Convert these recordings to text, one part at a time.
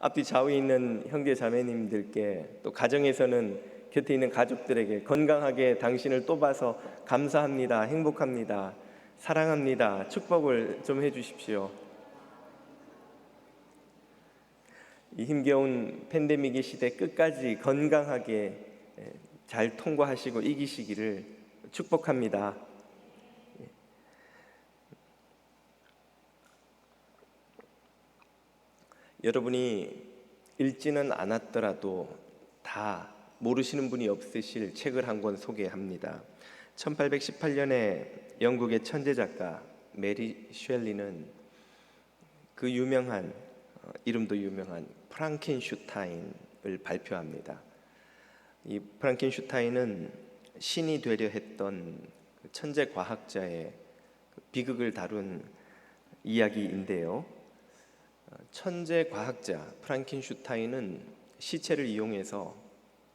앞뒤 좌우에 있는 형제 자매님들께, 또 가정에서는 곁에 있는 가족들에게 건강하게 당신을 또 봐서 감사합니다, 행복합니다, 사랑합니다, 축복을 좀 해주십시오. 이 힘겨운 팬데믹의 시대 끝까지 건강하게 잘 통과하시고 이기시기를 축복합니다. 여러분이 읽지는 않았더라도 다 모르시는 분이 없으실 책을 한 권 소개합니다. 1818년에 영국의 천재 작가 메리 쉘리는 그 유명한 이름도 유명한 프랑켄슈타인을 발표합니다. 이 프랑켄슈타인은 신이 되려 했던 천재 과학자의 비극을 다룬 이야기인데요. 천재 과학자 프랑켄슈타인은 시체를 이용해서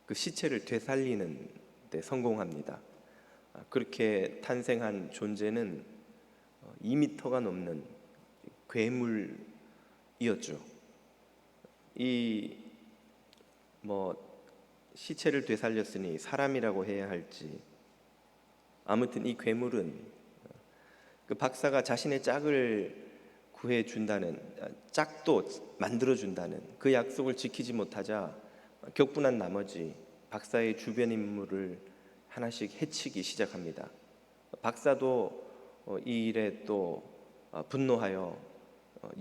그 시체를 되살리는 데 성공합니다. 그렇게 탄생한 존재는 2m가 넘는 괴물이었죠. 이 시체를 되살렸으니 사람이라고 해야 할지, 아무튼 이 괴물은 그 박사가 자신의 짝을 구해준다는, 짝도 만들어준다는 그 약속을 지키지 못하자 격분한 나머지 박사의 주변 인물을 하나씩 해치기 시작합니다. 박사도 이 일에 또 분노하여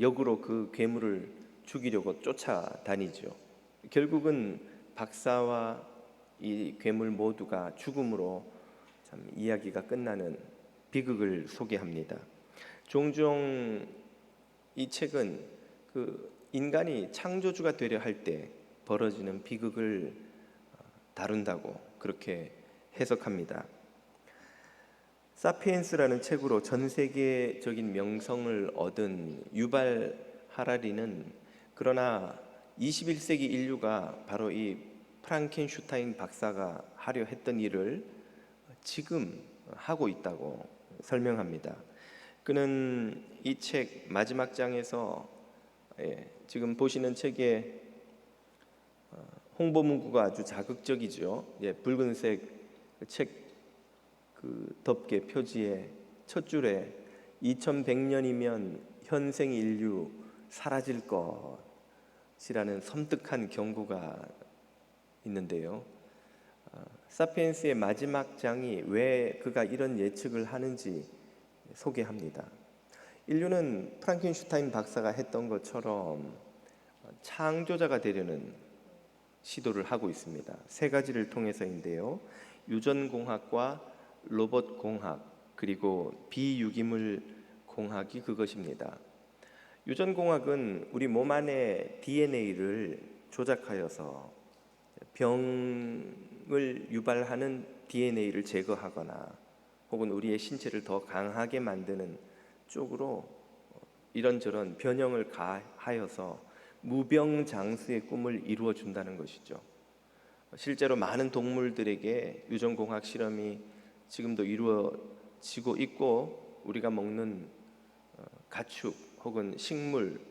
역으로 그 괴물을 죽이려고 쫓아다니죠. 결국은 박사와 이 괴물 모두가 죽음으로 참 이야기가 끝나는 비극을 소개합니다. 종종 이 책은 그 인간이 창조주가 되려 할 때 벌어지는 비극을 다룬다고 그렇게 해석합니다. 사피엔스라는 책으로 전 세계적인 명성을 얻은 유발 하라리는, 그러나 21세기 인류가 바로 이 프랑켄슈타인 박사가 하려 했던 일을 지금 하고 있다고 설명합니다. 그는 이 책 마지막 장에서 지금 보시는 책의 홍보 문구가 아주 자극적이죠. 붉은색 책 그 덮개 표지의 첫 줄에 2100년이면 현생 인류 사라질 것이라는 섬뜩한 경고가 있는데요. 사피엔스의 마지막 장이 왜 그가 이런 예측을 하는지 소개합니다. 인류는 프랑켄슈타인 박사가 했던 것처럼 창조자가 되려는 시도를 하고 있습니다. 세 가지를 통해서인데요. 유전공학과 로봇공학, 그리고 비유기물 공학이 그것입니다. 유전공학은 우리 몸 안에 DNA를 조작하여서 병을 유발하는 DNA를 제거하거나 혹은 우리의 신체를 더 강하게 만드는 쪽으로 이런저런 변형을 가하여서 무병장수의 꿈을 이루어 준다는 것이죠. 실제로 많은 동물들에게 유전공학 실험이 지금도 이루어지고 있고, 우리가 먹는 가축 혹은 식물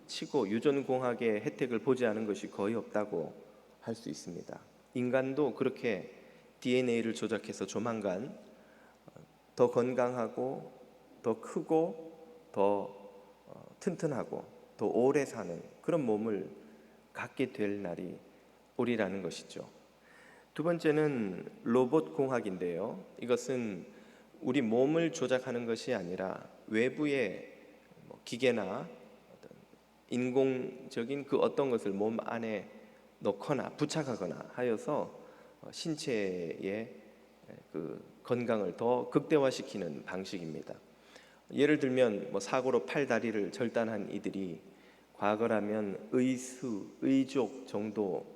치고 유전공학의 혜택을 보지 않은 것이 거의 없다고 할 수 있습니다. 인간도 그렇게 DNA를 조작해서 조만간 더 건강하고 더 크고 더 튼튼하고 더 오래 사는 그런 몸을 갖게 될 날이 오리라는 것이죠. 두 번째는 로봇 공학인데요. 이것은 우리 몸을 조작하는 것이 아니라 외부의 기계나 인공적인 그 어떤 것을 몸 안에 넣거나 부착하거나 하여서 신체의 그 건강을 더 극대화시키는 방식입니다. 예를 들면 사고로 팔 다리를 절단한 이들이 과거라면 의족 정도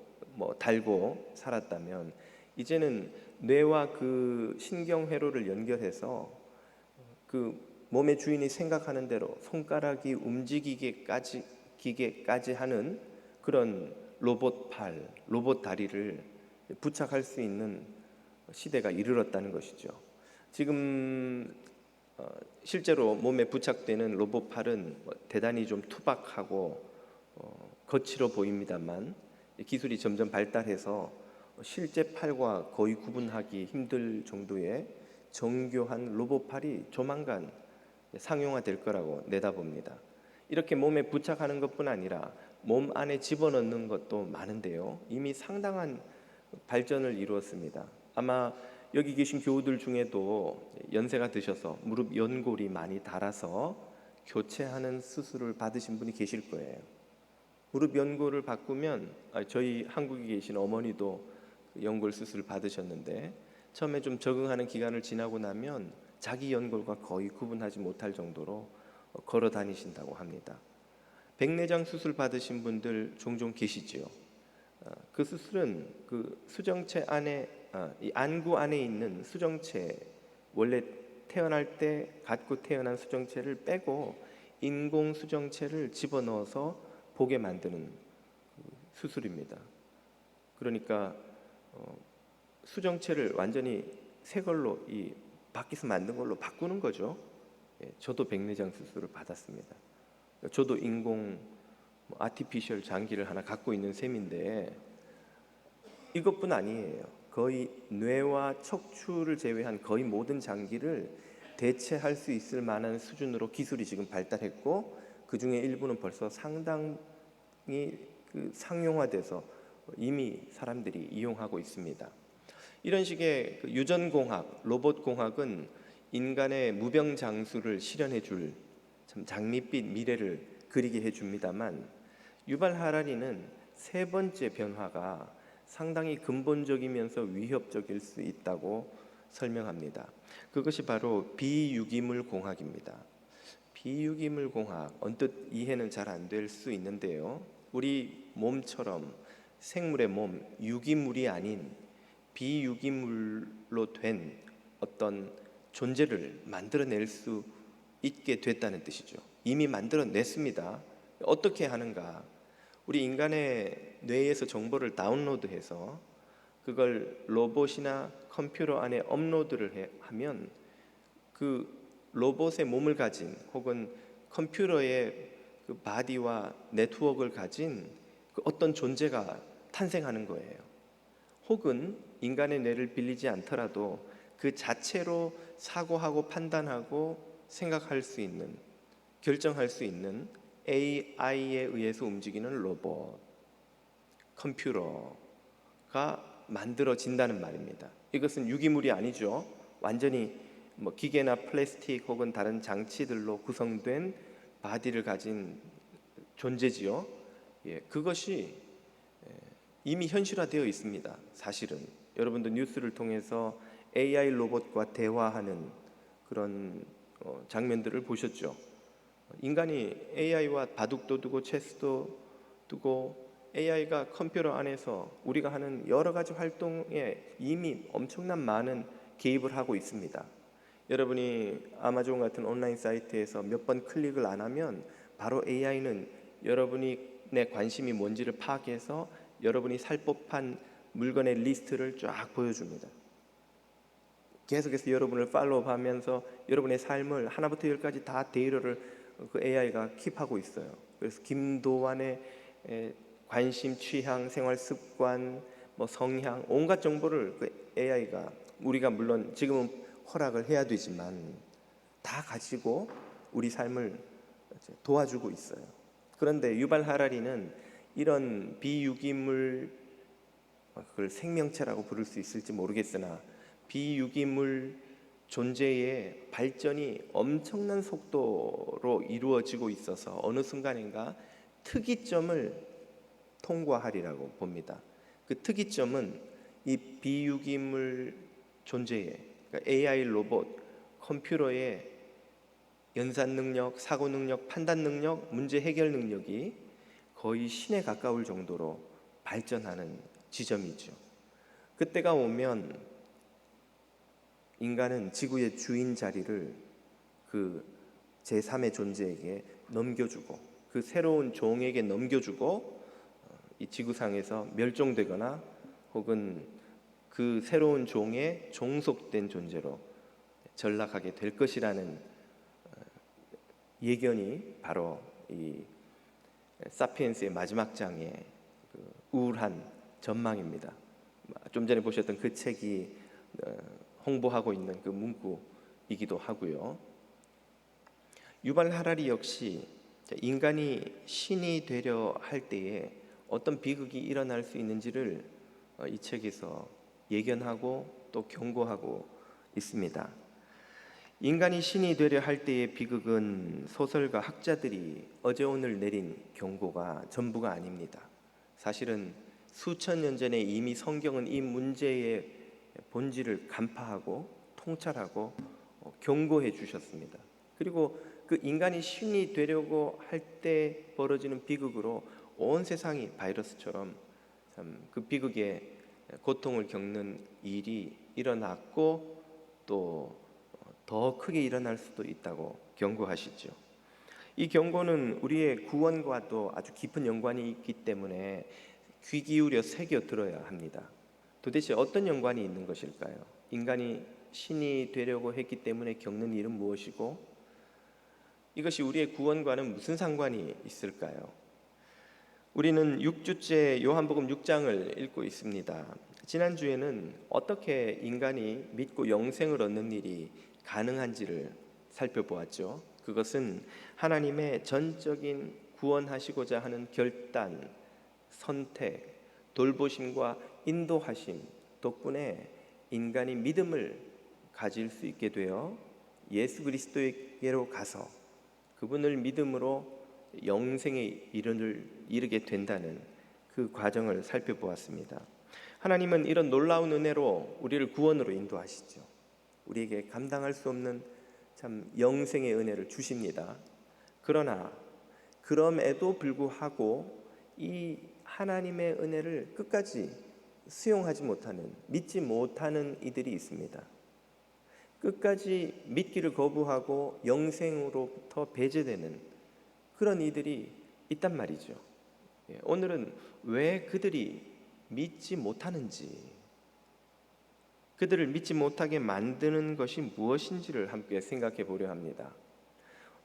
달고 살았다면, 이제는 뇌와 그 신경회로를 연결해서 그 몸의 주인이 생각하는 대로 손가락이 움직이게까지 하는 그런 로봇 팔, 로봇 다리를 부착할 수 있는 시대가 이르렀다는 것이죠. 지금 실제로 몸에 부착되는 로봇 팔은 대단히 좀 투박하고 거칠어 보입니다만 기술이 점점 발달해서 실제 팔과 거의 구분하기 힘들 정도의 정교한 로봇팔이 조만간 상용화될 거라고 내다봅니다. 이렇게 몸에 부착하는 것뿐 아니라 몸 안에 집어넣는 것도 많은데요. 이미 상당한 발전을 이루었습니다. 아마 여기 계신 교우들 중에도 연세가 드셔서 무릎 연골이 많이 닳아서 교체하는 수술을 받으신 분이 계실 거예요. 무릎 연골을 바꾸면 저희 한국에 계신 어머니도 연골 수술을 받으셨는데 처음에 좀 적응하는 기간을 지나고 나면 자기 연골과 거의 구분하지 못할 정도로 걸어 다니신다고 합니다. 백내장 수술 받으신 분들 종종 계시지요. 그 수술은 그 수정체 안에 이 안구 안에 있는 수정체, 원래 태어날 때 갖고 태어난 수정체를 빼고 인공 수정체를 집어넣어서 보게 만드는 수술입니다. 그러니까 수정체를 완전히 새 걸로 이 밖에서 만든 걸로 바꾸는 거죠. 저도 백내장 수술을 받았습니다. 저도 인공 아티피셜 장기를 하나 갖고 있는 셈인데 이것뿐 아니에요. 거의 뇌와 척추를 제외한 거의 모든 장기를 대체할 수 있을 만한 수준으로 기술이 지금 발달했고 그 중에 일부는 벌써 상당히 상용화돼서 이미 사람들이 이용하고 있습니다. 이런 식의 유전공학, 로봇공학은 인간의 무병장수를 실현해 줄 참 장밋빛 미래를 그리게 해줍니다만 유발 하라리는 세 번째 변화가 상당히 근본적이면서 위협적일 수 있다고 설명합니다. 그것이 바로 비유기물 공학입니다. 비유기물 공학, 언뜻 이해는 잘 안 될 수 있는데요. 우리 몸처럼 생물의 몸, 유기물이 아닌 비유기물로 된 어떤 존재를 만들어낼 수 있게 됐다는 뜻이죠. 이미 만들어냈습니다. 어떻게 하는가? 우리 인간의 뇌에서 정보를 다운로드해서 그걸 로봇이나 컴퓨터 안에 업로드를 하면 그 로봇의 몸을 가진 혹은 컴퓨터의 그 바디와 네트워크를 가진 그 어떤 존재가 탄생하는 거예요. 혹은 인간의 뇌를 빌리지 않더라도 그 자체로 사고하고 판단하고 생각할 수 있는, 결정할 수 있는 AI에 의해서 움직이는 로봇, 컴퓨터가 만들어진다는 말입니다. 이것은 유기물이 아니죠. 완전히 기계나 플라스틱 혹은 다른 장치들로 구성된 바디를 가진 존재지요. 그것이 이미 현실화되어 있습니다. 사실은 여러분도 뉴스를 통해서 AI 로봇과 대화하는 그런 장면들을 보셨죠. 인간이 AI와 바둑도 두고 체스도 두고 AI가 컴퓨터 안에서 우리가 하는 여러 가지 활동에 이미 엄청난 많은 개입을 하고 있습니다. 여러분이 아마존 같은 온라인 사이트에서 몇 번 클릭을 안 하면 바로 AI는 여러분이 내 관심이 뭔지를 파악해서 여러분이 살 법한 물건의 리스트를 쫙 보여줍니다. 계속해서 여러분을 팔로우하면서 여러분의 삶을 하나부터 열까지 다 데이터를 그 AI가 킵하고 있어요. 그래서 김도환의 관심, 취향, 생활 습관, 성향, 온갖 정보를 그 AI가 우리가 물론 지금은 허락을 해야 되지만 다 가지고 우리 삶을 도와주고 있어요. 그런데 유발 하라리는 이런 비유기물, 그걸 생명체라고 부를 수 있을지 모르겠으나 비유기물 존재의 발전이 엄청난 속도로 이루어지고 있어서 어느 순간인가 특이점을 통과하리라고 봅니다. 그 특이점은 이 비유기물 존재의, 그러니까 AI 로봇, 컴퓨터의 연산 능력, 사고 능력, 판단 능력, 문제 해결 능력이 거의 신에 가까울 정도로 발전하는 지점이죠. 그때가 오면 인간은 지구의 주인 자리를 그 제3의 존재에게 넘겨주고 그 새로운 종에게 넘겨주고 이 지구상에서 멸종되거나 혹은 그 새로운 종에 종속된 존재로 전락하게 될 것이라는 예견이 바로 이 사피엔스의 마지막 장의 그 우울한 전망입니다. 좀 전에 보셨던 그 책이 홍보하고 있는 그 문구이기도 하고요. 유발 하라리 역시 인간이 신이 되려 할 때에 어떤 비극이 일어날 수 있는지를 이 책에서 예견하고 또 경고하고 있습니다. 인간이 신이 되려 할 때의 비극은 소설가 학자들이 어제 오늘 내린 경고가 전부가 아닙니다. 사실은 수천 년 전에 이미 성경은 이 문제의 본질을 간파하고 통찰하고 경고해 주셨습니다. 그리고 그 인간이 신이 되려고 할 때 벌어지는 비극으로 온 세상이 바이러스처럼 참 그 비극의 고통을 겪는 일이 일어났고 또 더 크게 일어날 수도 있다고 경고하시죠. 이 경고는 우리의 구원과도 아주 깊은 연관이 있기 때문에 귀 기울여 새겨 들어야 합니다. 도대체 어떤 연관이 있는 것일까요? 인간이 신이 되려고 했기 때문에 겪는 일은 무엇이고 이것이 우리의 구원과는 무슨 상관이 있을까요? 우리는 6주째 요한복음 6장을 읽고 있습니다. 지난주에는 어떻게 인간이 믿고 영생을 얻는 일이 가능한지를 살펴보았죠. 그것은 하나님의 전적인 구원하시고자 하는 결단, 선택, 돌보심과 인도하심 덕분에 인간이 믿음을 가질 수 있게 되어 예수 그리스도에게로 가서 그분을 믿음으로 영생에 이르게 된다는 그 과정을 살펴보았습니다. 하나님은 이런 놀라운 은혜로 우리를 구원으로 인도하시죠. 우리에게 감당할 수 없는 참 영생의 은혜를 주십니다. 그러나 그럼에도 불구하고 이 하나님의 은혜를 끝까지 수용하지 못하는, 믿지 못하는 이들이 있습니다. 끝까지 믿기를 거부하고 영생으로부터 배제되는 그런 이들이 있단 말이죠. 오늘은 왜 그들이 믿지 못하는지, 그들을 믿지 못하게 만드는 것이 무엇인지를 함께 생각해 보려 합니다.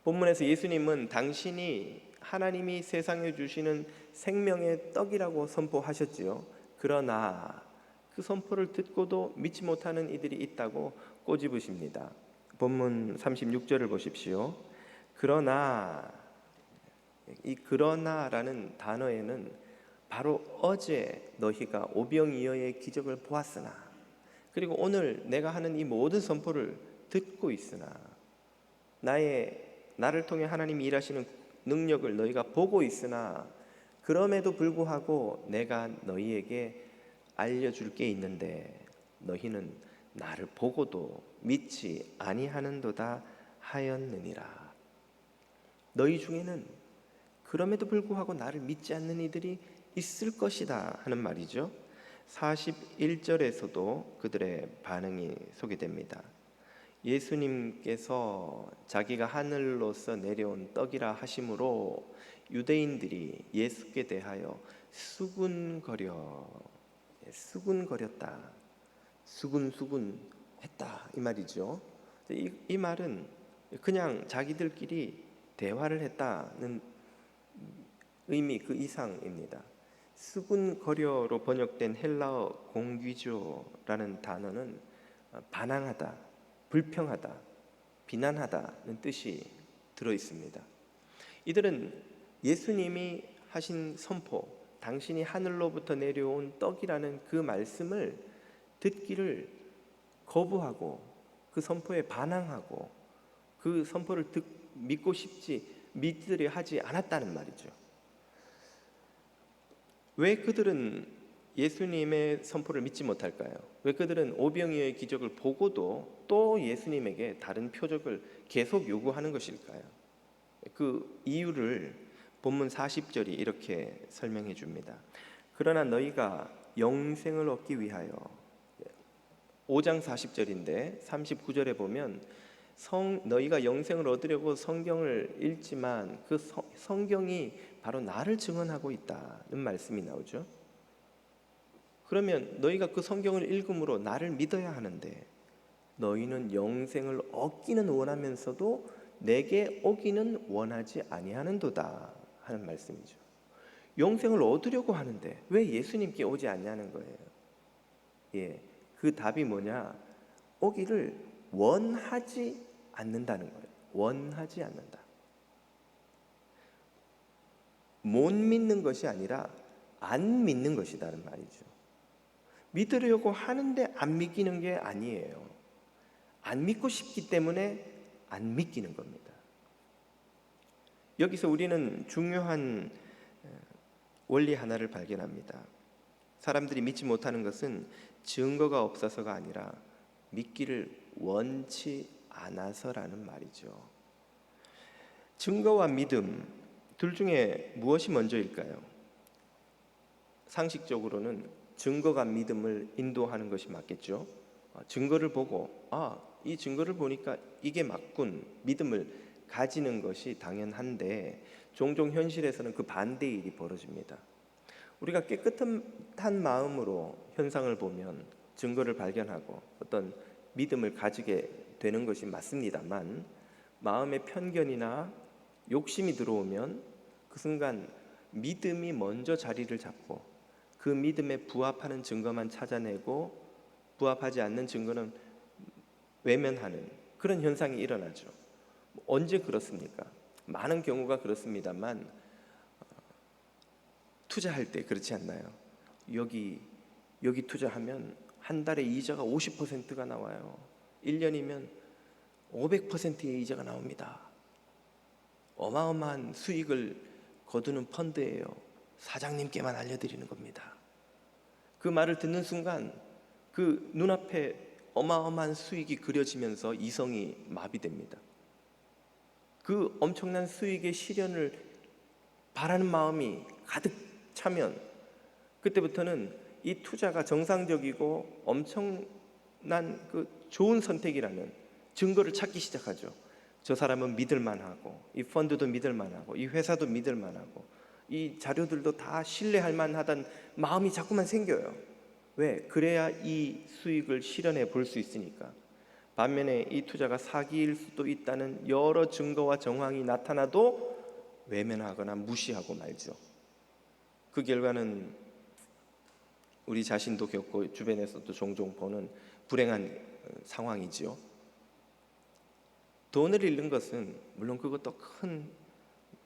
본문에서 예수님은 당신이 하나님이 세상에 주시는 생명의 떡이라고 선포하셨지요. 그러나 그 선포를 듣고도 믿지 못하는 이들이 있다고 꼬집으십니다. 본문 36절을 보십시오. 그러나, 이 그러나라는 단어에는 바로 어제 너희가 오병이어의 기적을 보았으나, 그리고 오늘 내가 하는 이 모든 선포를 듣고 있으나, 나를 통해 하나님이 일하시는 능력을 너희가 보고 있으나, 그럼에도 불구하고 내가 너희에게 알려줄 게 있는데 너희는 나를 보고도 믿지 아니하는도다 하였느니라. 너희 중에는 그럼에도 불구하고 나를 믿지 않는 이들이 있을 것이다 하는 말이죠. 41절에서도 그들의 반응이 소개됩니다. 예수님께서 자기가 하늘로서 내려온 떡이라 하심으로 유대인들이 예수께 대하여 수군거렸다, 수군했다 이 말이죠. 이 말은 그냥 자기들끼리 대화를 했다는 의미 그 이상입니다. 수군거려로 번역된 헬라어 공귀조라는 단어는 반항하다, 불평하다, 비난하다는 뜻이 들어 있습니다. 이들은 예수님이 하신 선포, 당신이 하늘로부터 내려온 떡이라는 그 말씀을 듣기를 거부하고 그 선포에 반항하고 그 선포를 믿고 믿으려 하지 않았다는 말이죠. 왜 그들은 예수님의 선포를 믿지 못할까요? 왜 그들은 오병이어의 기적을 보고도 또 예수님에게 다른 표적을 계속 요구하는 것일까요? 그 이유를 본문 40절이 이렇게 설명해 줍니다. 그러나 너희가 영생을 얻기 위하여, 5장 40절인데 39절에 보면 너희가 영생을 얻으려고 성경을 읽지만 그 성경이 바로 나를 증언하고 있다는 말씀이 나오죠. 그러면 너희가 그 성경을 읽음으로 나를 믿어야 하는데 너희는 영생을 얻기는 원하면서도 내게 오기는 원하지 아니하는도다 하는 말씀이죠. 영생을 얻으려고 하는데 왜 예수님께 오지 않냐는 거예요. 예, 그 답이 뭐냐? 오기를 원하지 않는다는 거예요. 원하지 않는다. 못 믿는 것이 아니라 안 믿는 것이다는 말이죠. 믿으려고 하는데 안 믿기는 게 아니에요. 안 믿고 싶기 때문에 안 믿기는 겁니다. 여기서 우리는 중요한 원리 하나를 발견합니다. 사람들이 믿지 못하는 것은 증거가 없어서가 아니라 믿기를 원치 않아서라는 말이죠. 증거와 믿음 둘 중에 무엇이 먼저일까요? 상식적으로는 증거가 믿음을 인도하는 것이 맞겠죠. 증거를 보고 이 증거를 보니까 이게 맞군, 믿음을 가지는 것이 당연한데 종종 현실에서는 그 반대의 일이 벌어집니다. 우리가 깨끗한 마음으로 현상을 보면 증거를 발견하고 어떤 믿음을 가지게 되는 것이 맞습니다만, 마음의 편견이나 욕심이 들어오면 그 순간 믿음이 먼저 자리를 잡고 그 믿음에 부합하는 증거만 찾아내고 부합하지 않는 증거는 외면하는 그런 현상이 일어나죠. 언제 그렇습니까? 많은 경우가 그렇습니다만 투자할 때 그렇지 않나요? 여기 투자하면 한 달에 이자가 50%가 나와요. 1년이면 500%의 이자가 나옵니다. 어마어마한 수익을 거두는 펀드예요. 사장님께만 알려드리는 겁니다. 그 말을 듣는 순간 그 눈앞에 어마어마한 수익이 그려지면서 이성이 마비됩니다. 그 엄청난 수익의 실현을 바라는 마음이 가득 차면 그때부터는 이 투자가 정상적이고 엄청난 그 좋은 선택이라는 증거를 찾기 시작하죠. 저 사람은 믿을만하고, 이 펀드도 믿을만하고, 이 회사도 믿을만하고, 이 자료들도 다 신뢰할 만하다는 마음이 자꾸만 생겨요. 왜? 그래야 이 수익을 실현해 볼 수 있으니까. 반면에 이 투자가 사기일 수도 있다는 여러 증거와 정황이 나타나도 외면하거나 무시하고 말죠. 그 결과는 우리 자신도 겪고 주변에서도 종종 보는 불행한 상황이지요. 돈을 잃는 것은 물론 그것도 큰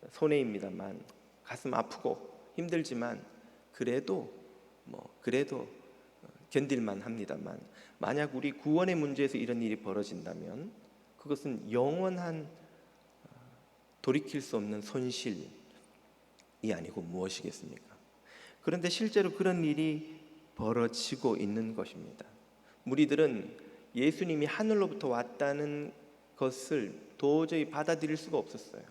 손해입니다만, 가슴 아프고 힘들지만 그래도 견딜만 합니다만, 만약 우리 구원의 문제에서 이런 일이 벌어진다면 그것은 영원한 돌이킬 수 없는 손실이 아니고 무엇이겠습니까? 그런데 실제로 그런 일이 벌어지고 있는 것입니다. 무리들은 예수님이 하늘로부터 왔다는 것을 도저히 받아들일 수가 없었어요.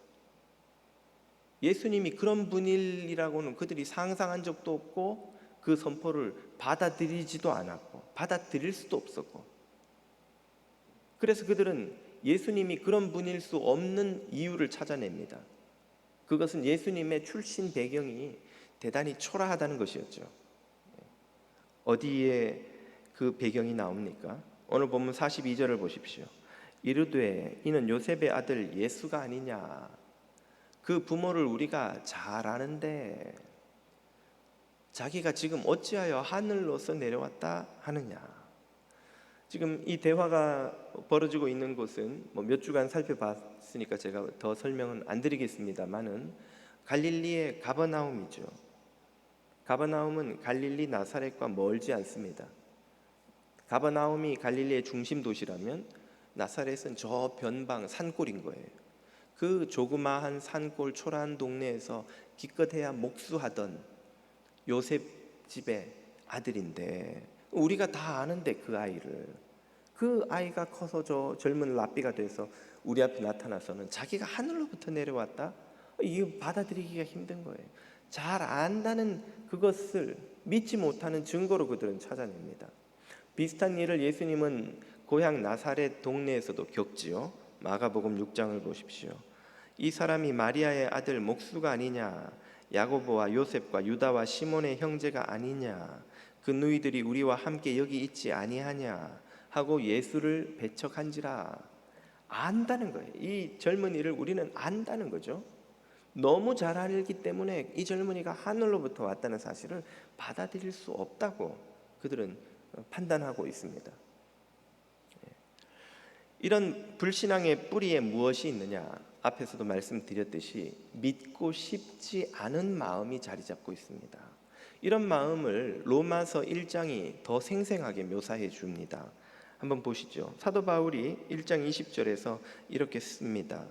예수님이 그런 분이라고는 그들이 상상한 적도 없고 그 선포를 받아들이지도 않았고 받아들일 수도 없었고, 그래서 그들은 예수님이 그런 분일 수 없는 이유를 찾아냅니다. 그것은 예수님의 출신 배경이 대단히 초라하다는 것이었죠. 어디에 그 배경이 나옵니까? 오늘 본문 42절을 보십시오. 이르되 이는 요셉의 아들 예수가 아니냐. 그 부모를 우리가 잘 아는데 자기가 지금 어찌하여 하늘로서 내려왔다 하느냐. 지금 이 대화가 벌어지고 있는 곳은 몇 주간 살펴봤으니까 제가 더 설명은 안 드리겠습니다만은 갈릴리의 가버나움이죠. 가버나움은 갈릴리 나사렛과 멀지 않습니다. 가버나움이 갈릴리의 중심 도시라면 나사렛은 저 변방 산골인 거예요. 그 조그마한 산골 초라한 동네에서 기껏해야 목수하던 요셉 집의 아들인데, 우리가 다 아는데 그 아이가 커서 저 젊은 랍비가 돼서 우리 앞에 나타나서는 자기가 하늘로부터 내려왔다? 이거 받아들이기가 힘든 거예요. 잘 안다는 그것을 믿지 못하는 증거로 그들은 찾아냅니다. 비슷한 일을 예수님은 고향 나사렛 동네에서도 겪지요. 마가복음 6장을 보십시오. 이 사람이 마리아의 아들 목수가 아니냐, 야고보와 요셉과 유다와 시몬의 형제가 아니냐, 그 누이들이 우리와 함께 여기 있지 아니하냐 하고 예수를 배척한지라. 안다는 거예요. 이 젊은이를 우리는 안다는 거죠. 너무 잘 알기 때문에 이 젊은이가 하늘로부터 왔다는 사실을 받아들일 수 없다고 그들은 판단하고 있습니다. 이런 불신앙의 뿌리에 무엇이 있느냐? 앞에서도 말씀드렸듯이 믿고 싶지 않은 마음이 자리 잡고 있습니다. 이런 마음을 로마서 1장이 더 생생하게 묘사해 줍니다. 한번 보시죠. 사도 바울이 1장 20절에서 이렇게 씁니다.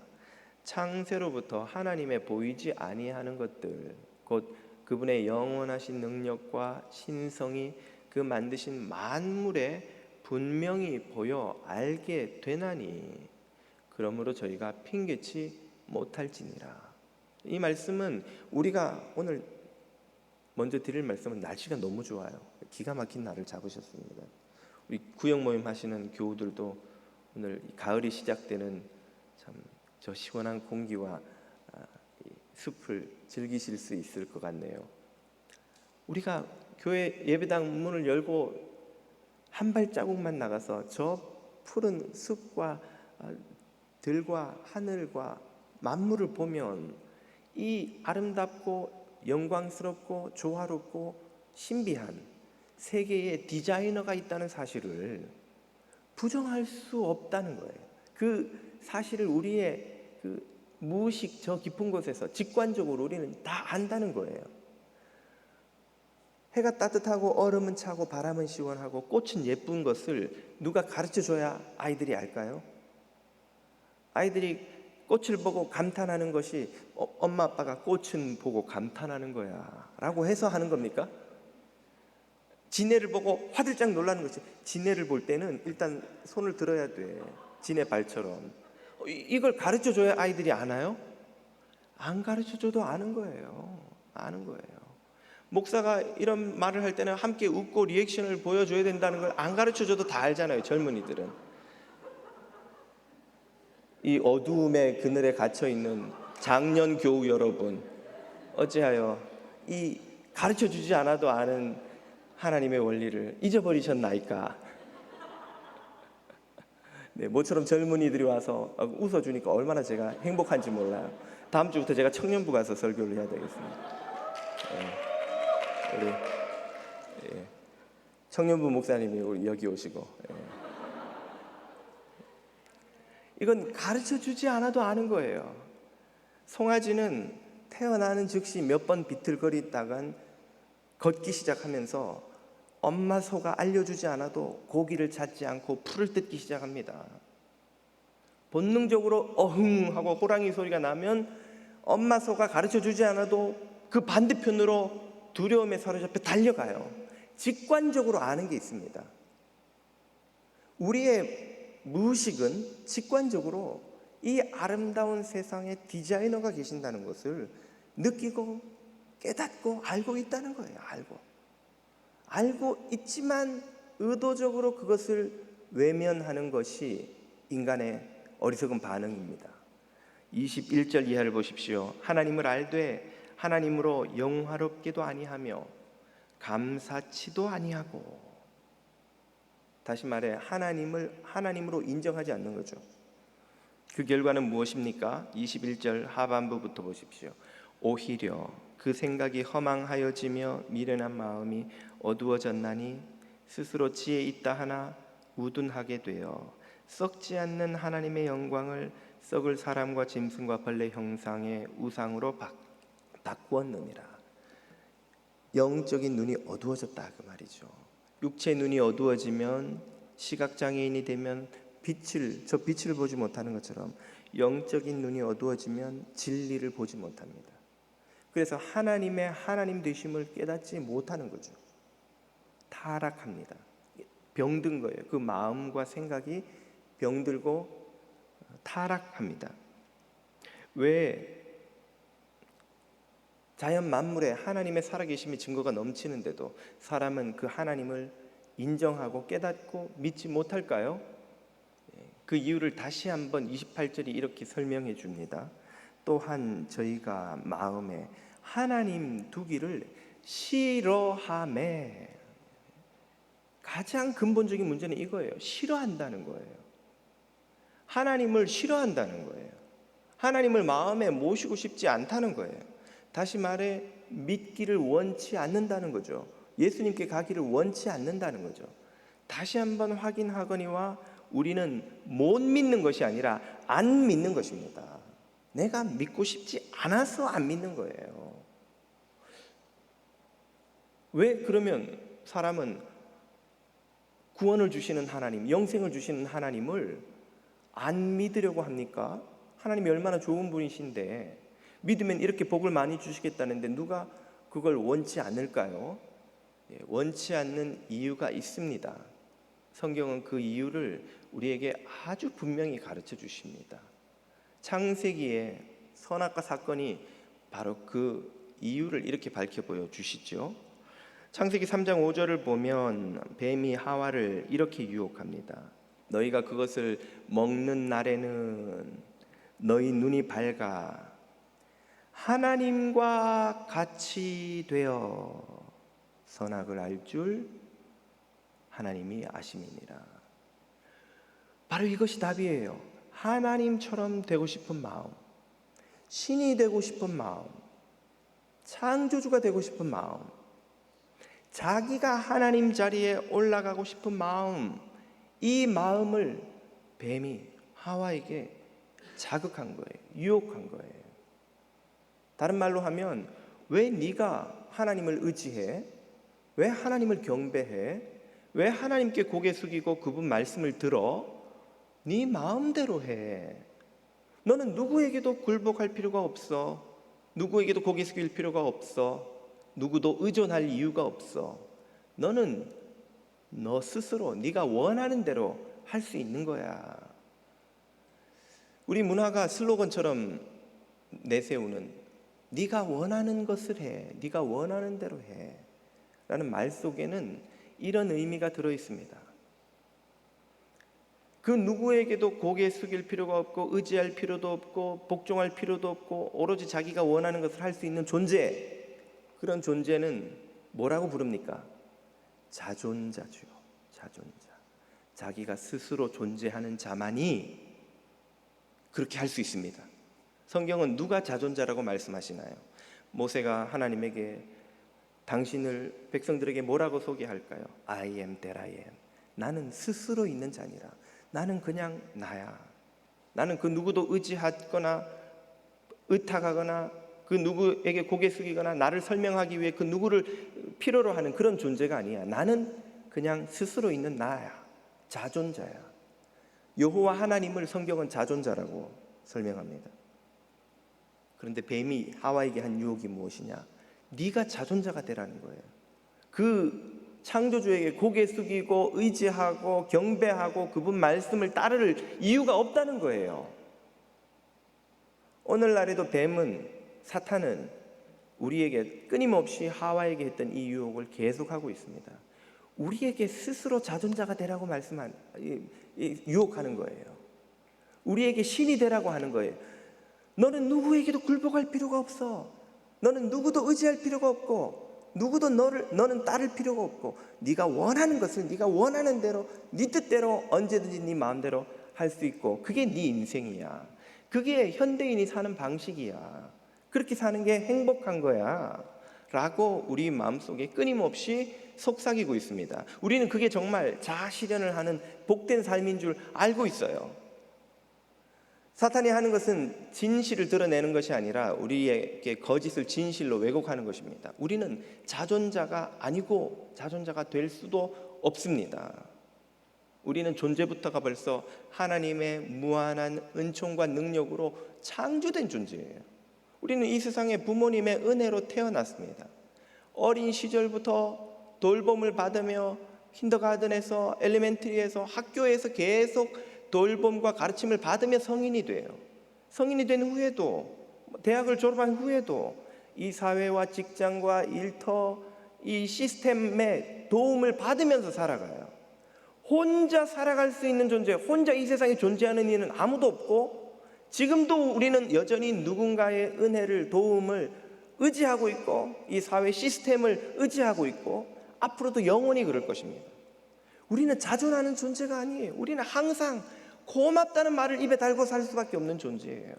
창세로부터 하나님의 보이지 아니하는 것들 곧 그분의 영원하신 능력과 신성이 그 만드신 만물에 분명히 보여 알게 되나니 그러므로 저희가 핑계치 못할지니라. 이 말씀은 우리가 오늘 먼저 드릴 말씀은 날씨가 너무 좋아요. 기가 막힌 날을 잡으셨습니다. 우리 구역 모임 하시는 교우들도 오늘 가을이 시작되는 참 저 시원한 공기와 숲을 즐기실 수 있을 것 같네요. 우리가 교회 예배당 문을 열고 한 발자국만 나가서 저 푸른 숲과 들과 하늘과 만물을 보면 이 아름답고 영광스럽고 조화롭고 신비한 세계의 디자이너가 있다는 사실을 부정할 수 없다는 거예요. 그 사실을 우리의 그 무의식 저 깊은 곳에서 직관적으로 우리는 다 안다는 거예요. 해가 따뜻하고 얼음은 차고 바람은 시원하고 꽃은 예쁜 것을 누가 가르쳐줘야 아이들이 알까요? 아이들이 꽃을 보고 감탄하는 것이 엄마 아빠가 꽃은 보고 감탄하는 거야 라고 해서 하는 겁니까? 지네를 보고 화들짝 놀라는 것이, 지네를 볼 때는 일단 손을 들어야 돼. 지네 발처럼. 이걸 가르쳐줘야 아이들이 아나요? 안 가르쳐줘도 아는 거예요. 아는 거예요. 목사가 이런 말을 할 때는 함께 웃고 리액션을 보여줘야 된다는 걸 안 가르쳐줘도 다 알잖아요. 젊은이들은. 이 어두움의 그늘에 갇혀있는 장년 교우 여러분, 어찌하여 이 가르쳐주지 않아도 아는 하나님의 원리를 잊어버리셨나이까? 네, 모처럼 젊은이들이 와서 웃어주니까 얼마나 제가 행복한지 몰라요. 다음 주부터 제가 청년부 가서 설교를 해야 되겠습니다. 우리 청년부 목사님이 우리 여기 오시고, 이건 가르쳐주지 않아도 아는 거예요. 송아지는 태어나는 즉시 몇 번 비틀거리다간 걷기 시작하면서 엄마 소가 알려주지 않아도 고기를 찾지 않고 풀을 뜯기 시작합니다. 본능적으로 어흥 하고 호랑이 소리가 나면 엄마 소가 가르쳐주지 않아도 그 반대편으로 두려움에 사로잡혀 달려가요. 직관적으로 아는 게 있습니다. 우리의 무의식은 직관적으로 이 아름다운 세상에 디자이너가 계신다는 것을 느끼고 깨닫고 알고 있다는 거예요. 알고 있지만 의도적으로 그것을 외면하는 것이 인간의 어리석은 반응입니다. 21절 이하를 보십시오. 하나님을 알되 하나님으로 영화롭게도 아니하며 감사치도 아니하고. 다시 말해 하나님을 하나님으로 인정하지 않는 거죠. 그 결과는 무엇입니까? 21절 하반부부터 보십시오. 오히려 그 생각이 허망하여지며 미련한 마음이 어두워졌나니 스스로 지혜 있다 하나 우둔하게 되어 썩지 않는 하나님의 영광을 썩을 사람과 짐승과 벌레 형상의 우상으로 바꾸었느니라. 영적인 눈이 어두워졌다 그 말이죠. 육체 눈이 어두워지면 시각장애인이 되면 빛을 보지 못하는 것처럼 영적인 눈이 어두워지면 진리를 보지 못합니다. 그래서 하나님의 하나님 되심을 깨닫지 못하는 거죠. 타락합니다. 병든 거예요. 그 마음과 생각이 병들고 타락합니다. 왜 자연 만물에 하나님의 살아계심의 증거가 넘치는데도 사람은 그 하나님을 인정하고 깨닫고 믿지 못할까요? 그 이유를 다시 한번 28절이 이렇게 설명해 줍니다. 또한 저희가 마음에 하나님 두기를 싫어하매. 가장 근본적인 문제는 이거예요. 싫어한다는 거예요. 하나님을 싫어한다는 거예요. 하나님을 마음에 모시고 싶지 않다는 거예요. 다시 말해 믿기를 원치 않는다는 거죠. 예수님께 가기를 원치 않는다는 거죠. 다시 한번 확인하거니와 우리는 못 믿는 것이 아니라 안 믿는 것입니다. 내가 믿고 싶지 않아서 안 믿는 거예요. 왜 그러면 사람은 구원을 주시는 하나님, 영생을 주시는 하나님을 안 믿으려고 합니까? 하나님이 얼마나 좋은 분이신데 믿으면 이렇게 복을 많이 주시겠다는데 누가 그걸 원치 않을까요? 원치 않는 이유가 있습니다. 성경은 그 이유를 우리에게 아주 분명히 가르쳐 주십니다. 창세기에 선악과 사건이 바로 그 이유를 이렇게 밝혀 보여주시죠. 창세기 3장 5절을 보면 뱀이 하와를 이렇게 유혹합니다. 너희가 그것을 먹는 날에는 너희 눈이 밝아 하나님과 같이 되어 선악을 알 줄 하나님이 아심이니라. 바로 이것이 답이에요. 하나님처럼 되고 싶은 마음, 신이 되고 싶은 마음, 창조주가 되고 싶은 마음, 자기가 하나님 자리에 올라가고 싶은 마음, 이 마음을 뱀이 하와에게 자극한 거예요. 유혹한 거예요. 다른 말로 하면 왜 네가 하나님을 의지해? 왜 하나님을 경배해? 왜 하나님께 고개 숙이고 그분 말씀을 들어? 네 마음대로 해. 너는 누구에게도 굴복할 필요가 없어. 누구에게도 고개 숙일 필요가 없어. 누구도 의존할 이유가 없어. 너는 너 스스로 네가 원하는 대로 할 수 있는 거야. 우리 문화가 슬로건처럼 내세우는 네가 원하는 것을 해, 네가 원하는 대로 해 라는 말 속에는 이런 의미가 들어있습니다. 그 누구에게도 고개 숙일 필요가 없고 의지할 필요도 없고 복종할 필요도 없고 오로지 자기가 원하는 것을 할 수 있는 존재, 그런 존재는 뭐라고 부릅니까? 자존자주요. 자존자. 자기가 스스로 존재하는 자만이 그렇게 할 수 있습니다. 성경은 누가 자존자라고 말씀하시나요? 모세가 하나님에게 당신을 백성들에게 뭐라고 소개할까요? I am that I am. 나는 스스로 있는 자니라. 나는 그냥 나야. 나는 그 누구도 의지하거나 의탁하거나 그 누구에게 고개 숙이거나 나를 설명하기 위해 그 누구를 필요로 하는 그런 존재가 아니야. 나는 그냥 스스로 있는 나야. 자존자야. 여호와 하나님을 성경은 자존자라고 설명합니다. 그런데 뱀이 하와에게 한 유혹이 무엇이냐? 네가 자존자가 되라는 거예요. 그 창조주에게 고개 숙이고 의지하고 경배하고 그분 말씀을 따를 이유가 없다는 거예요. 오늘날에도 뱀은, 사탄은 우리에게 끊임없이 하와에게 했던 이 유혹을 계속하고 있습니다. 우리에게 스스로 자존자가 되라고 유혹하는 거예요. 우리에게 신이 되라고 하는 거예요. 너는 누구에게도 굴복할 필요가 없어. 너는 누구도 의지할 필요가 없고 누구도 너는 따를 필요가 없고 네가 원하는 것을 네가 원하는 대로 네 뜻대로 언제든지 네 마음대로 할 수 있고 그게 네 인생이야. 그게 현대인이 사는 방식이야. 그렇게 사는 게 행복한 거야 라고 우리 마음속에 끊임없이 속삭이고 있습니다. 우리는 그게 정말 자아실현을 하는 복된 삶인 줄 알고 있어요. 사탄이 하는 것은 진실을 드러내는 것이 아니라 우리에게 거짓을 진실로 왜곡하는 것입니다. 우리는 자존자가 아니고 자존자가 될 수도 없습니다. 우리는 존재부터가 벌써 하나님의 무한한 은총과 능력으로 창조된 존재예요. 우리는 이 세상에 부모님의 은혜로 태어났습니다. 어린 시절부터 돌봄을 받으며 킨더가든에서 엘리멘터리에서 학교에서 계속 돌봄과 가르침을 받으며 성인이 돼요. 성인이 된 후에도 대학을 졸업한 후에도 이 사회와 직장과 일터 이 시스템의 도움을 받으면서 살아가요. 혼자 살아갈 수 있는 존재, 혼자 이 세상에 존재하는 이는 아무도 없고 지금도 우리는 여전히 누군가의 은혜를, 도움을 의지하고 있고 이 사회 시스템을 의지하고 있고 앞으로도 영원히 그럴 것입니다. 우리는 자존하는 존재가 아니에요. 우리는 항상 고맙다는 말을 입에 달고 살 수밖에 없는 존재예요.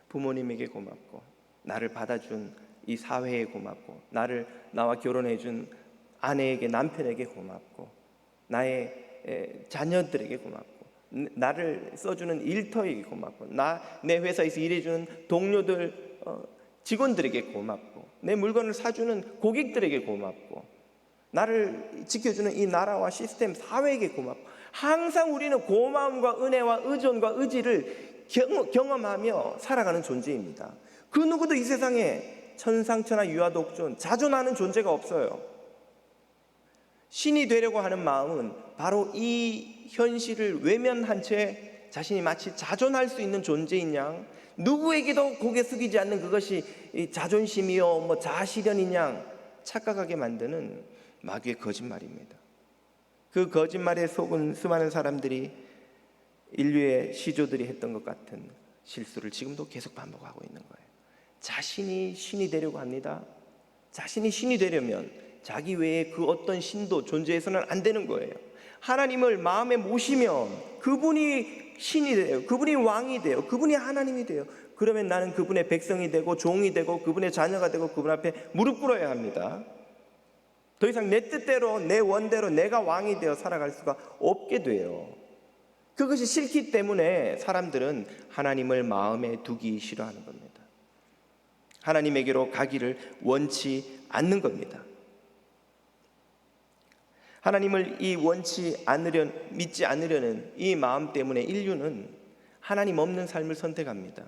부모님에게 고맙고, 나를 받아준 이 사회에 고맙고, 나와 결혼해준 아내에게, 남편에게 고맙고, 나의 자녀들에게 고맙고, 나를 써주는 일터에게 고맙고, 내 회사에서 일해주는 동료들, 직원들에게 고맙고, 내 물건을 사주는 고객들에게 고맙고, 나를 지켜주는 이 나라와 시스템, 사회에게 고맙고, 항상 우리는 고마움과 은혜와 의존과 의지를 경험하며 살아가는 존재입니다. 그 누구도 이 세상에 천상천하 유아독존 자존하는 존재가 없어요. 신이 되려고 하는 마음은 바로 이 현실을 외면한 채 자신이 마치 자존할 수 있는 존재인 양, 누구에게도 고개 숙이지 않는 그것이 자존심이요 자아실현인 양 착각하게 만드는 마귀의 거짓말입니다. 그 거짓말에 속은 수많은 사람들이 인류의 시조들이 했던 것 같은 실수를 지금도 계속 반복하고 있는 거예요. 자신이 신이 되려고 합니다. 자신이 신이 되려면 자기 외에 그 어떤 신도 존재해서는 안 되는 거예요. 하나님을 마음에 모시면 그분이 신이 돼요. 그분이 왕이 돼요. 그분이 하나님이 돼요. 그러면 나는 그분의 백성이 되고 종이 되고 그분의 자녀가 되고 그분 앞에 무릎 꿇어야 합니다. 더 이상 내 뜻대로, 내 원대로 내가 왕이 되어 살아갈 수가 없게 돼요. 그것이 싫기 때문에 사람들은 하나님을 마음에 두기 싫어하는 겁니다. 하나님에게로 가기를 원치 않는 겁니다. 하나님을 믿지 않으려는 이 마음 때문에 인류는 하나님 없는 삶을 선택합니다.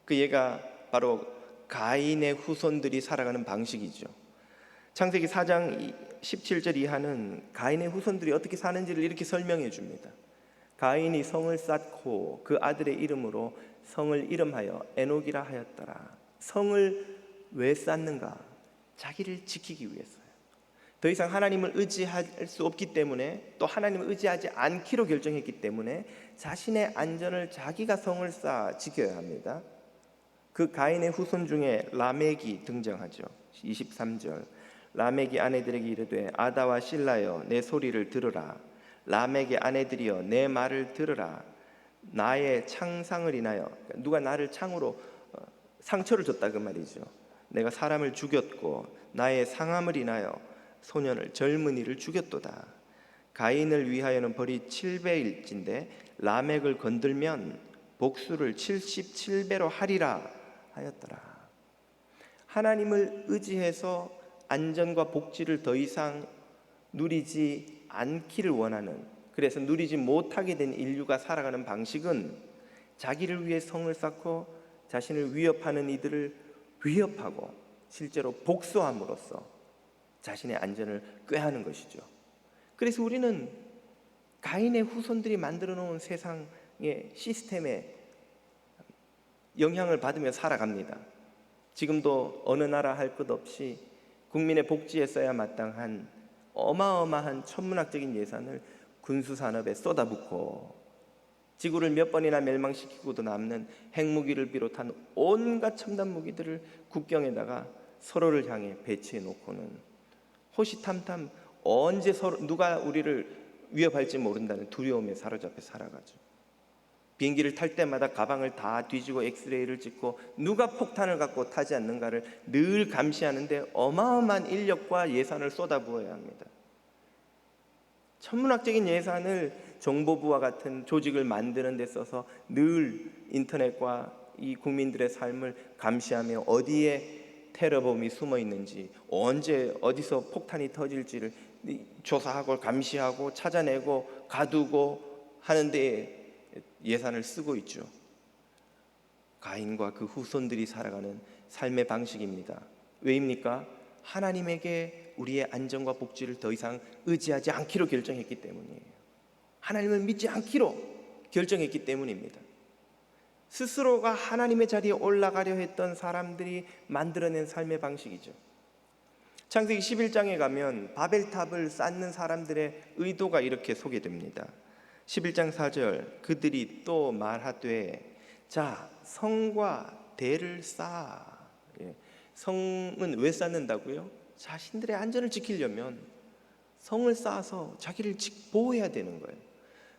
그 예가 바로 가인의 후손들이 살아가는 방식이죠. 창세기 4장 17절 이하는 가인의 후손들이 어떻게 사는지를 이렇게 설명해 줍니다. 가인이 성을 쌓고 그 아들의 이름으로 성을 이름하여 에녹이라 하였더라. 성을 왜 쌓는가? 자기를 지키기 위해서요. 더 이상 하나님을 의지할 수 없기 때문에, 또 하나님을 의지하지 않기로 결정했기 때문에 자신의 안전을 자기가 성을 쌓아 지켜야 합니다. 그 가인의 후손 중에 라멕이 등장하죠. 23절, 라멕이 아내들에게 이르되 아다와 실라여 내 소리를 들으라. 라멕의 아내들이여 내 말을 들으라. 나의 창상을 인하여, 누가 나를 창으로 상처를 줬다 그 말이죠. 내가 사람을 죽였고 나의 상함을 인하여 소년을 젊은이를 죽였도다. 가인을 위하여는 벌이 7배일진데 라멕을 건들면 복수를 77배로 하리라 하였더라. 하나님을 의지해서 안전과 복지를 더 이상 누리지 않기를 원하는, 그래서 누리지 못하게 된 인류가 살아가는 방식은 자기를 위해 성을 쌓고 자신을 위협하는 이들을 위협하고 실제로 복수함으로써 자신의 안전을 꾀하는 것이죠. 그래서 우리는 가인의 후손들이 만들어 놓은 세상의 시스템에 영향을 받으며 살아갑니다. 지금도 어느 나라 할 것 없이 국민의 복지에 써야 마땅한 어마어마한 천문학적인 예산을 군수산업에 쏟아붓고 지구를 몇 번이나 멸망시키고도 남는 핵무기를 비롯한 온갖 첨단 무기들을 국경에다가 서로를 향해 배치해 놓고는 호시탐탐 언제 누가 우리를 위협할지 모른다는 두려움에 사로잡혀 살아가죠. 비행기를 탈 때마다 가방을 다 뒤지고 엑스레이를 찍고 누가 폭탄을 갖고 타지 않는가를 늘 감시하는데 어마어마한 인력과 예산을 쏟아부어야 합니다. 천문학적인 예산을 정보부와 같은 조직을 만드는 데 써서 늘 인터넷과 이 국민들의 삶을 감시하며 어디에 테러범이 숨어 있는지, 언제 어디서 폭탄이 터질지를 조사하고 감시하고 찾아내고 가두고 하는데 예산을 쓰고 있죠. 가인과 그 후손들이 살아가는 삶의 방식입니다. 왜입니까? 하나님에게 우리의 안전과 복지를 더 이상 의지하지 않기로 결정했기 때문이에요. 하나님을 믿지 않기로 결정했기 때문입니다. 스스로가 하나님의 자리에 올라가려 했던 사람들이 만들어낸 삶의 방식이죠. 창세기 11장에 가면 바벨탑을 쌓는 사람들의 의도가 이렇게 소개됩니다. 11장 4절, 그들이 또 말하되 자 성과 대를 쌓아. 성은 왜 쌓는다고요? 자신들의 안전을 지키려면 성을 쌓아서 자기를 보호해야 되는 거예요.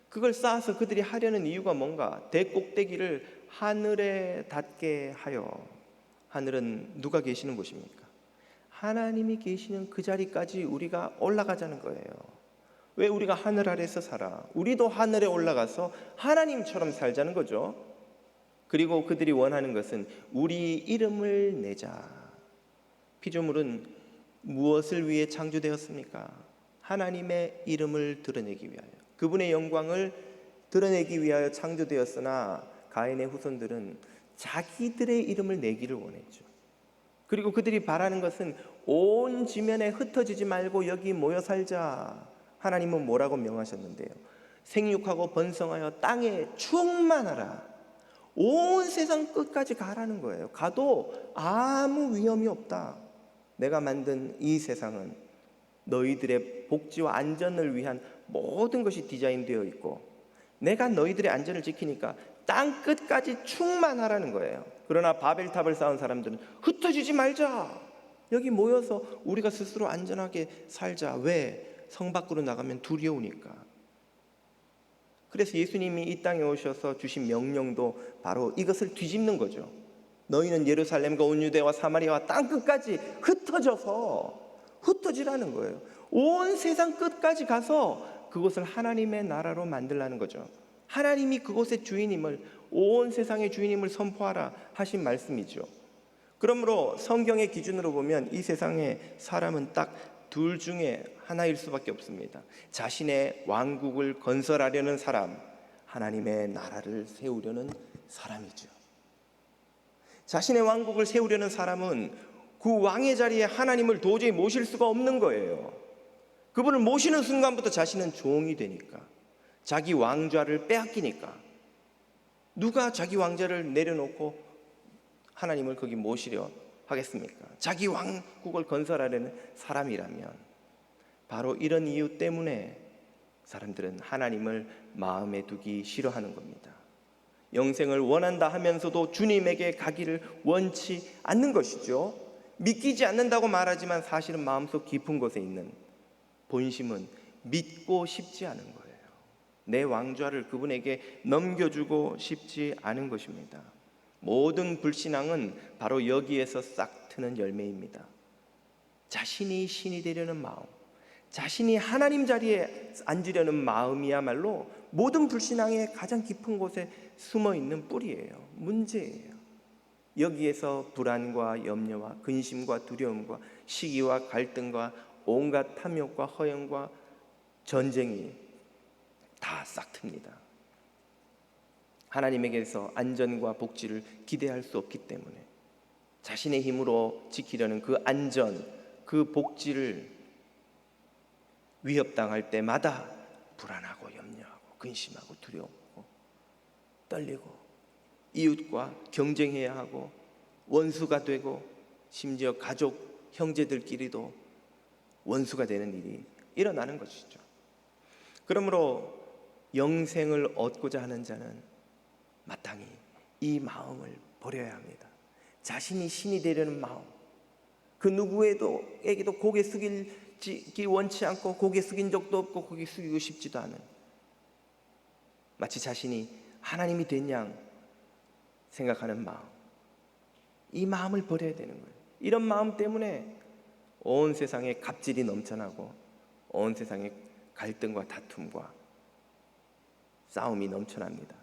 그걸 쌓아서 그들이 하려는 이유가 뭔가? 대 꼭대기를 하늘에 닿게 하여. 하늘은 누가 계시는 곳입니까? 하나님이 계시는 그 자리까지 우리가 올라가자는 거예요. 왜 우리가 하늘 아래서 살아? 우리도 하늘에 올라가서 하나님처럼 살자는 거죠. 그리고 그들이 원하는 것은 우리 이름을 내자. 피조물은 무엇을 위해 창조되었습니까? 하나님의 이름을 드러내기 위하여, 그분의 영광을 드러내기 위하여 창조되었으나 가인의 후손들은 자기들의 이름을 내기를 원했죠. 그리고 그들이 바라는 것은 온 지면에 흩어지지 말고 여기 모여 살자. 하나님은 뭐라고 명하셨는데요? 생육하고 번성하여 땅에 충만하라. 온 세상 끝까지 가라는 거예요. 가도 아무 위험이 없다. 내가 만든 이 세상은 너희들의 복지와 안전을 위한 모든 것이 디자인되어 있고, 내가 너희들의 안전을 지키니까 땅 끝까지 충만하라는 거예요. 그러나 바벨탑을 쌓은 사람들은 흩어지지 말자. 여기 모여서 우리가 스스로 안전하게 살자. 왜? 성 밖으로 나가면 두려우니까. 그래서 예수님이 이 땅에 오셔서 주신 명령도 바로 이것을 뒤집는 거죠. 너희는 예루살렘과 온 유대와 사마리아와 땅 끝까지 흩어지라는 거예요. 온 세상 끝까지 가서 그곳을 하나님의 나라로 만들라는 거죠. 하나님이 그곳의 주인임을, 온 세상의 주인임을 선포하라 하신 말씀이죠. 그러므로 성경의 기준으로 보면 이 세상에 사람은 딱 둘 중에 하나일 수밖에 없습니다. 자신의 왕국을 건설하려는 사람, 하나님의 나라를 세우려는 사람이죠. 자신의 왕국을 세우려는 사람은 그 왕의 자리에 하나님을 도저히 모실 수가 없는 거예요. 그분을 모시는 순간부터 자신은 종이 되니까, 자기 왕좌를 빼앗기니까. 누가 자기 왕좌를 내려놓고 하나님을 거기 모시려 하겠습니까? 자기 왕국을 건설하려는 사람이라면. 바로 이런 이유 때문에 사람들은 하나님을 마음에 두기 싫어하는 겁니다. 영생을 원한다 하면서도 주님에게 가기를 원치 않는 것이죠. 믿기지 않는다고 말하지만 사실은 마음속 깊은 곳에 있는 본심은 믿고 싶지 않은 거예요. 내 왕좌를 그분에게 넘겨주고 싶지 않은 것입니다. 모든 불신앙은 바로 여기에서 싹 트는 열매입니다. 자신이 신이 되려는 마음, 자신이 하나님 자리에 앉으려는 마음이야말로 모든 불신앙의 가장 깊은 곳에 숨어 있는 뿌리예요. 문제예요. 여기에서 불안과 염려와 근심과 두려움과 시기와 갈등과 온갖 탐욕과 허영과 전쟁이 다 싹 틉니다. 하나님에게서 안전과 복지를 기대할 수 없기 때문에 자신의 힘으로 지키려는 그 안전, 그 복지를 위협당할 때마다 불안하고 염려하고 근심하고 두려워하고 떨리고 이웃과 경쟁해야 하고 원수가 되고 심지어 가족, 형제들끼리도 원수가 되는 일이 일어나는 것이죠. 그러므로 영생을 얻고자 하는 자는 마땅히 이 마음을 버려야 합니다. 자신이 신이 되려는 마음, 그 누구에게도 고개 숙이기 원치 않고 고개 숙인 적도 없고 고개 숙이고 싶지도 않은, 마치 자신이 하나님이 된 양 생각하는 마음, 이 마음을 버려야 되는 거예요. 이런 마음 때문에 온 세상에 갑질이 넘쳐나고 온 세상에 갈등과 다툼과 싸움이 넘쳐납니다.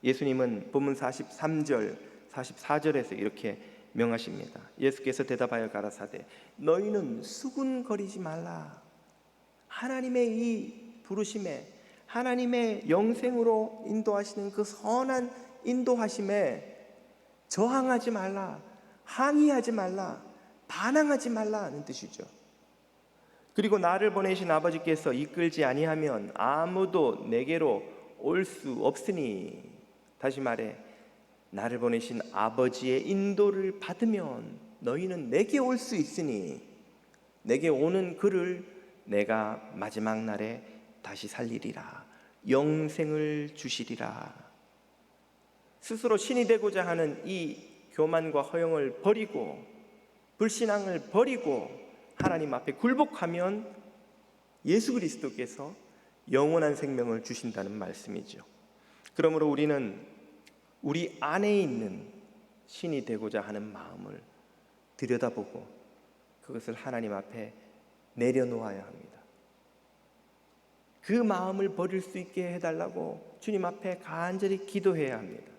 예수님은 본문 43절, 44절에서 이렇게 명하십니다. 예수께서 대답하여 가라사대 너희는 수군거리지 말라. 하나님의 이 부르심에, 하나님의 영생으로 인도하시는 그 선한 인도하심에 저항하지 말라, 항의하지 말라, 반항하지 말라는 뜻이죠. 그리고 나를 보내신 아버지께서 이끌지 아니하면 아무도 내게로 올 수 없으니, 다시 말해 나를 보내신 아버지의 인도를 받으면 너희는 내게 올 수 있으니 내게 오는 그를 내가 마지막 날에 다시 살리리라, 영생을 주시리라. 스스로 신이 되고자 하는 이 교만과 허영을 버리고 불신앙을 버리고 하나님 앞에 굴복하면 예수 그리스도께서 영원한 생명을 주신다는 말씀이죠. 그러므로 우리는 우리 안에 있는 신이 되고자 하는 마음을 들여다보고 그것을 하나님 앞에 내려놓아야 합니다. 그 마음을 버릴 수 있게 해달라고 주님 앞에 간절히 기도해야 합니다.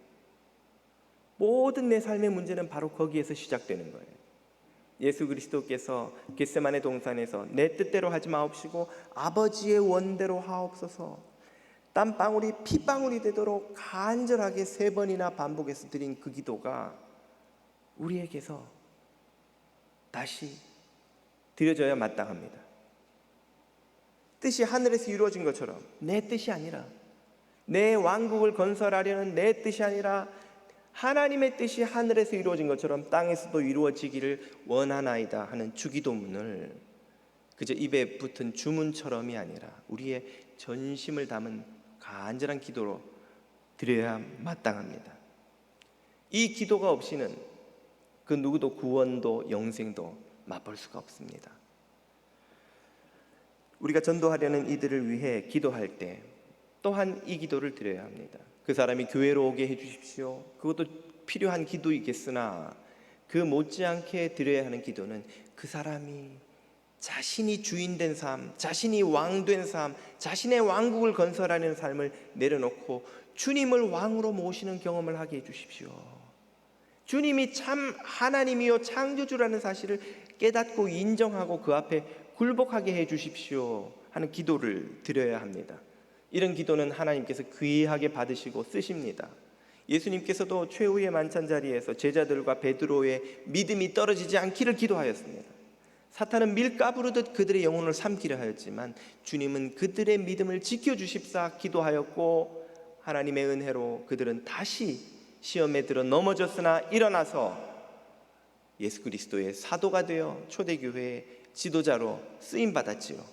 모든 내 삶의 문제는 바로 거기에서 시작되는 거예요. 예수 그리스도께서 겟세마네 동산에서 내 뜻대로 하지 마옵시고 아버지의 원대로 하옵소서, 땀방울이 피방울이 되도록 간절하게 3번이나 반복해서 드린 그 기도가 우리에게서 다시 드려져야 마땅합니다. 뜻이 하늘에서 이루어진 것처럼 내 뜻이 아니라, 내 왕국을 건설하려는 내 뜻이 아니라 하나님의 뜻이 하늘에서 이루어진 것처럼 땅에서도 이루어지기를 원하나이다 하는 주기도문을 그저 입에 붙은 주문처럼이 아니라 우리의 전심을 담은 간절한 기도로 드려야 마땅합니다. 이 기도가 없이는 그 누구도 구원도 영생도 맛볼 수가 없습니다. 우리가 전도하려는 이들을 위해 기도할 때 또한 이 기도를 드려야 합니다. 그 사람이 교회로 오게 해주십시오. 그것도 필요한 기도이겠으나 그 못지않게 드려야 하는 기도는 그 사람이 자신이 주인된 삶, 자신이 왕된 삶, 자신의 왕국을 건설하는 삶을 내려놓고 주님을 왕으로 모시는 경험을 하게 해주십시오. 주님이 참 하나님이요 창조주라는 사실을 깨닫고 인정하고 그 앞에 굴복하게 해주십시오 하는 기도를 드려야 합니다. 이런 기도는 하나님께서 귀하게 받으시고 쓰십니다. 예수님께서도 최후의 만찬 자리에서 제자들과 베드로의 믿음이 떨어지지 않기를 기도하였습니다. 사탄은 밀가부르듯 그들의 영혼을 삼키려 하였지만 주님은 그들의 믿음을 지켜주십사 기도하였고 하나님의 은혜로 그들은 다시 시험에 들어 넘어졌으나 일어나서 예수 그리스도의 사도가 되어 초대교회의 지도자로 쓰임받았지요.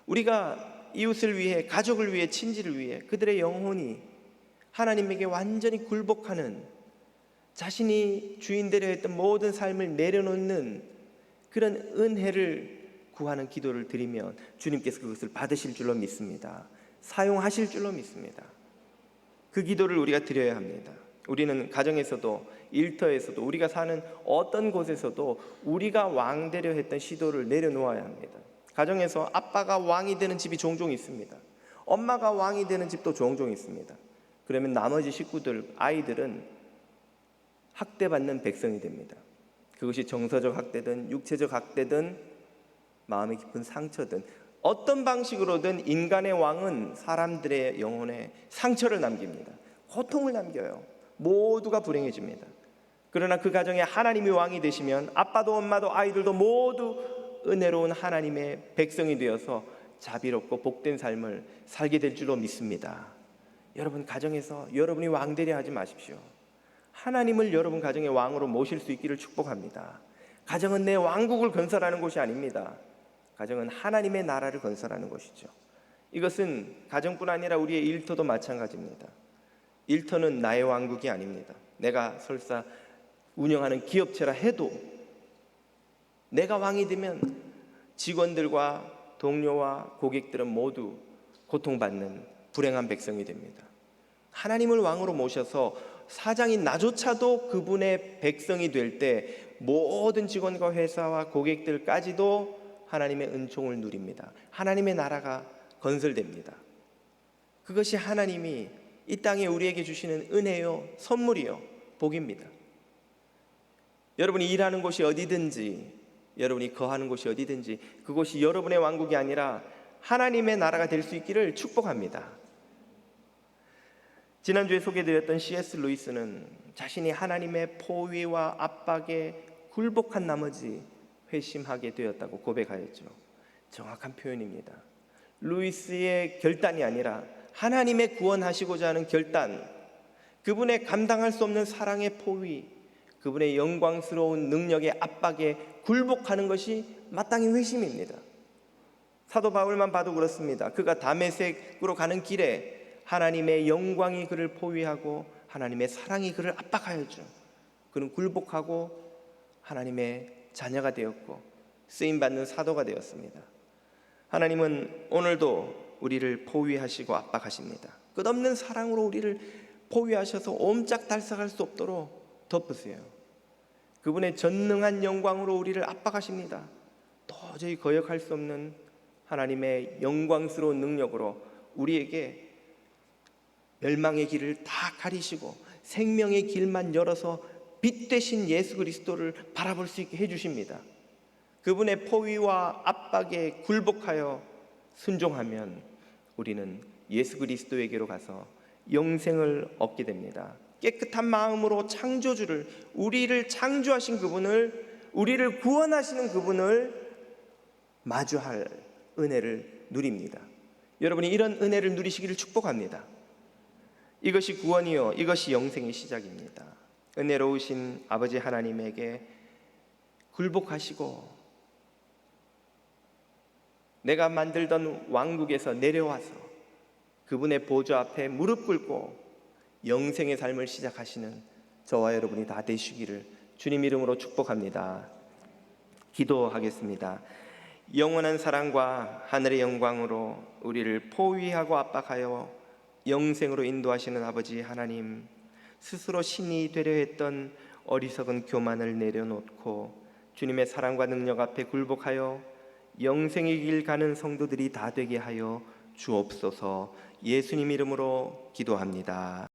우리가 이웃을 위해, 가족을 위해, 친지를 위해 그들의 영혼이 하나님에게 완전히 굴복하는, 자신이 주인되려 했던 모든 삶을 내려놓는 그런 은혜를 구하는 기도를 드리면 주님께서 그것을 받으실 줄로 믿습니다. 사용하실 줄로 믿습니다. 그 기도를 우리가 드려야 합니다. 우리는 가정에서도 일터에서도 우리가 사는 어떤 곳에서도 우리가 왕되려 했던 시도를 내려놓아야 합니다. 가정에서 아빠가 왕이 되는 집이 종종 있습니다. 엄마가 왕이 되는 집도 종종 있습니다. 그러면 나머지 식구들, 아이들은 학대받는 백성이 됩니다. 그것이 정서적 학대든 육체적 학대든 마음의 깊은 상처든 어떤 방식으로든 인간의 왕은 사람들의 영혼에 상처를 남깁니다. 고통을 남겨요. 모두가 불행해집니다. 그러나 그 가정에 하나님이 왕이 되시면 아빠도 엄마도 아이들도 모두 은혜로운 하나님의 백성이 되어서 자비롭고 복된 삶을 살게 될 줄로 믿습니다. 여러분, 가정에서 여러분이 왕되려 하지 마십시오. 하나님을 여러분 가정의 왕으로 모실 수 있기를 축복합니다. 가정은 내 왕국을 건설하는 곳이 아닙니다. 가정은 하나님의 나라를 건설하는 곳이죠. 이것은 가정뿐 아니라 우리의 일터도 마찬가지입니다. 일터는 나의 왕국이 아닙니다. 내가 설사 운영하는 기업체라 해도 내가 왕이 되면 직원들과 동료와 고객들은 모두 고통받는 불행한 백성이 됩니다. 하나님을 왕으로 모셔서 사장인 나조차도 그분의 백성이 될 때 모든 직원과 회사와 고객들까지도 하나님의 은총을 누립니다. 하나님의 나라가 건설됩니다. 그것이 하나님이 이 땅에 우리에게 주시는 은혜요, 선물이요, 복입니다. 여러분이 일하는 곳이 어디든지, 여러분이 거하는 곳이 어디든지 그곳이 여러분의 왕국이 아니라 하나님의 나라가 될 수 있기를 축복합니다. 지난주에 소개드렸던 C.S. 루이스는 자신이 하나님의 포위와 압박에 굴복한 나머지 회심하게 되었다고 고백하였죠. 정확한 표현입니다. 루이스의 결단이 아니라 하나님의 구원하시고자 하는 결단, 그분의 감당할 수 없는 사랑의 포위, 그분의 영광스러운 능력의 압박에 굴복하는 것이 마땅히 회심입니다. 사도 바울만 봐도 그렇습니다. 그가 다메섹으로 가는 길에 하나님의 영광이 그를 포위하고 하나님의 사랑이 그를 압박하였죠. 그는 굴복하고 하나님의 자녀가 되었고 쓰임받는 사도가 되었습니다. 하나님은 오늘도 우리를 포위하시고 압박하십니다. 끝없는 사랑으로 우리를 포위하셔서 옴짝달싹할 수 없도록 덮으세요. 그분의 전능한 영광으로 우리를 압박하십니다. 도저히 거역할 수 없는 하나님의 영광스러운 능력으로 우리에게 멸망의 길을 다 가리시고 생명의 길만 열어서 빛 되신 예수 그리스도를 바라볼 수 있게 해주십니다. 그분의 포위와 압박에 굴복하여 순종하면 우리는 예수 그리스도에게로 가서 영생을 얻게 됩니다. 깨끗한 마음으로 창조주를, 우리를 창조하신 그분을, 우리를 구원하시는 그분을 마주할 은혜를 누립니다. 여러분이 이런 은혜를 누리시기를 축복합니다. 이것이 구원이요, 이것이 영생의 시작입니다. 은혜로우신 아버지 하나님에게 굴복하시고 내가 만들던 왕국에서 내려와서 그분의 보좌 앞에 무릎 꿇고 영생의 삶을 시작하시는 저와 여러분이 다 되시기를 주님 이름으로 축복합니다. 기도하겠습니다. 영원한 사랑과 하늘의 영광으로 우리를 포위하고 압박하여 영생으로 인도하시는 아버지 하나님, 스스로 신이 되려 했던 어리석은 교만을 내려놓고 주님의 사랑과 능력 앞에 굴복하여 영생의 길 가는 성도들이 다 되게 하여 주옵소서. 예수님 이름으로 기도합니다.